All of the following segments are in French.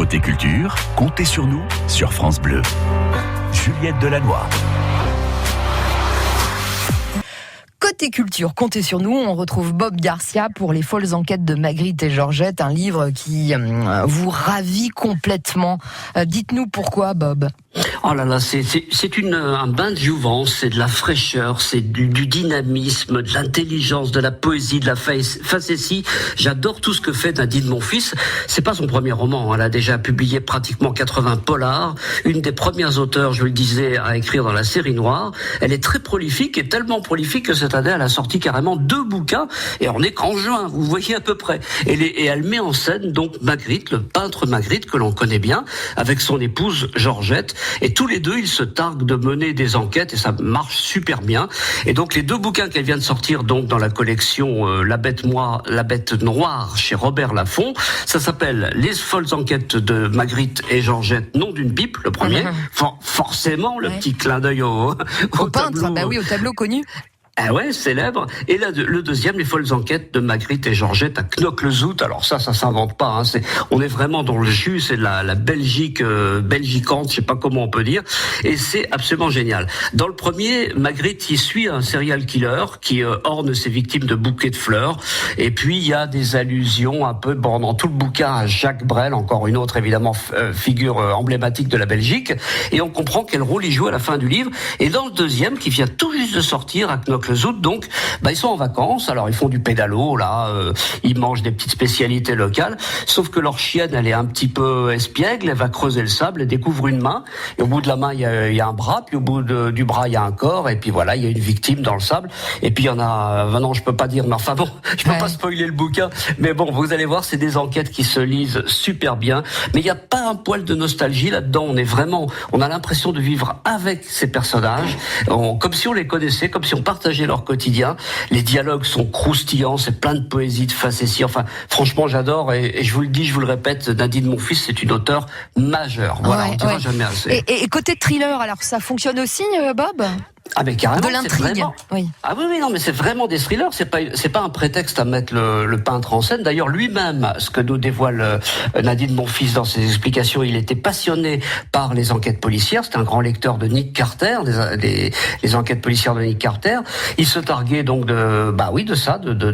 Côté culture, comptez sur nous sur France Bleu. Juliette Delannoy. Côté culture, comptez sur nous, on retrouve Bob Garcia pour Les folles enquêtes de Magritte et Georgette, un livre qui vous ravit complètement. Dites-nous pourquoi, Bob. Oh là là, c'est un bain de jouvence, c'est de la fraîcheur, c'est du dynamisme, de l'intelligence, de la poésie, de la facétie. J'adore tout ce que fait Nadine Monfils. C'est pas son premier roman, elle a déjà publié pratiquement 80 polars. Une des premières auteurs, je le disais, à écrire dans la série noire. Elle est très prolifique et tellement prolifique que cette année, elle a sorti carrément 2 bouquins et on est qu'en juin, vous voyez à peu près. Et elle met en scène donc Magritte, le peintre Magritte que l'on connaît bien, avec son épouse Georgette. Et tous les deux, ils se targuent de mener des enquêtes et ça marche super bien. Et donc les 2 bouquins qu'elle vient de sortir donc dans la collection La Bête Noire chez Robert Laffont, ça s'appelle Les folles enquêtes de Magritte et Georgette, nom d'une pipe, le premier. Forcément, le petit clin d'œil au peintre, tableau. Au tableau connu. Ah ouais, célèbre. Et là, le deuxième, Les folles enquêtes de Magritte et Georgette à Knokke-le-Zout. Alors ça s'invente pas. On est vraiment dans le jus. C'est de la Belgique, belgicante, je sais pas comment on peut dire. Et c'est absolument génial. Dans le premier, Magritte y suit un serial killer qui orne ses victimes de bouquets de fleurs. Et puis il y a des allusions un peu dans tout le bouquin à Jacques Brel, encore une autre évidemment figure emblématique de la Belgique. Et on comprend quel rôle il joue à la fin du livre. Et dans le deuxième, qui vient tout juste de sortir à Knokke-le-Zout, donc, ils sont en vacances, alors ils font du pédalo, là, ils mangent des petites spécialités locales, sauf que leur chienne, elle est un petit peu espiègle, elle va creuser le sable, elle découvre une main, et au bout de la main, il y a un bras, puis au bout du bras, il y a un corps, et puis voilà, il y a une victime dans le sable, et puis il y en a, non, je peux pas dire, mais enfin bon, je peux pas spoiler le bouquin, mais bon, vous allez voir, c'est des enquêtes qui se lisent super bien, mais il n'y a pas un poil de nostalgie là-dedans, on a l'impression de vivre avec ces personnages, comme si on les connaissait, comme si on partageait leur quotidien. Les dialogues sont croustillants, c'est plein de poésie, de facétie. Enfin, franchement, j'adore et je vous le dis, je vous le répète, Nadine Monfils, c'est une auteure majeure. Voilà, on ne dira jamais assez. Et côté thriller, alors ça fonctionne aussi, Bob ? Ah mais carrément, de l'intrigue. Oui. Ah oui, non, mais c'est vraiment des thrillers. C'est pas un prétexte à mettre le peintre en scène. D'ailleurs, lui-même, ce que nous dévoile Nadine Monfils dans ses explications, il était passionné par les enquêtes policières. C'était un grand lecteur de Nick Carter, des enquêtes policières de Nick Carter. Il se targuait donc de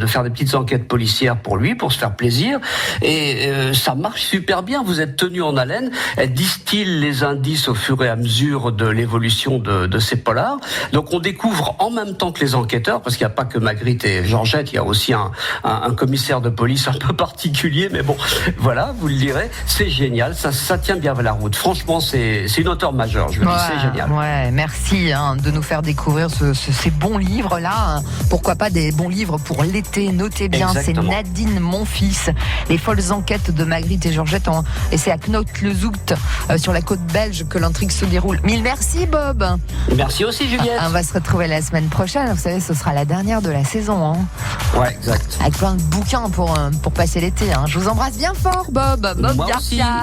faire des petites enquêtes policières pour lui, pour se faire plaisir. Et ça marche super bien. Vous êtes tenu en haleine. Elle distille les indices au fur et à mesure de l'évolution de ces polars. Donc on découvre en même temps que les enquêteurs, parce qu'il n'y a pas que Magritte et Georgette, il y a aussi un commissaire de police un peu particulier, mais bon, voilà, vous le direz, c'est génial, ça tient bien la route. Franchement, c'est une auteure majeure, je le dis, c'est génial. Ouais, merci de nous faire découvrir ces bons livres-là. Pourquoi pas des bons livres pour l'été, notez bien, exactement. C'est Nadine Monfils, Les folles enquêtes de Magritte et Georgette, et c'est à Knokke-le-Zout, sur la côte belge, que l'intrigue se déroule. Mille merci, Bob. Merci aussi, Juliette. On va se retrouver la semaine prochaine. Vous savez, ce sera la dernière de la saison. Ouais, exact. Avec plein de bouquins pour passer l'été. Je vous embrasse bien fort, Bob. Bob Garcia.